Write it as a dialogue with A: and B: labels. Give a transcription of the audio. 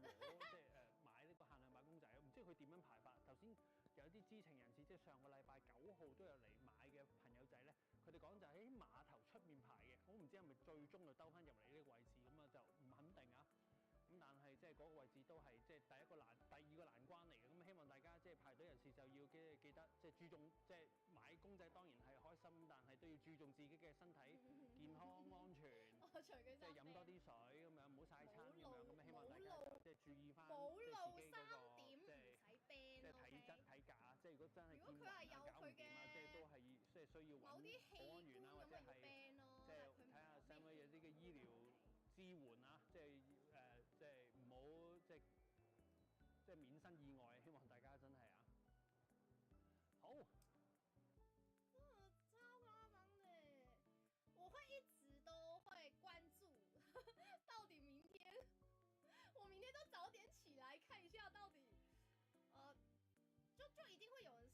A: 攞即係買呢個限量版公仔，唔知佢點樣排法。頭先有啲知情人士，即係上個禮拜9號都有嚟買嘅朋友仔咧，佢哋講就喺碼頭出面排嘅，我唔知係咪最終就兜翻入嚟呢個位置，咁啊就唔肯定啊。咁但係即係嗰個位置都係即係第二個難關嚟嘅，咁希望大家即係排隊人士就要記得即係注重即係買公仔當然係開心，但係都要注重自己嘅身體健康安全，即係飲多啲水咁樣，唔好曬親咁樣，咁希望大家即係注意翻即係自己嗰個即係體質體格啊，即係如果真係見暈啊搞唔掂啊，即係都係即係需要揾保安員啊，或者係即係睇下使唔使有啲嘅醫療支援啊，即係即係唔好即係免身意外，希望大家真係啊好。
B: 超誇張的，我會一直都會關注，到底明天，我明天都早點起來看一下到底，就一定會有人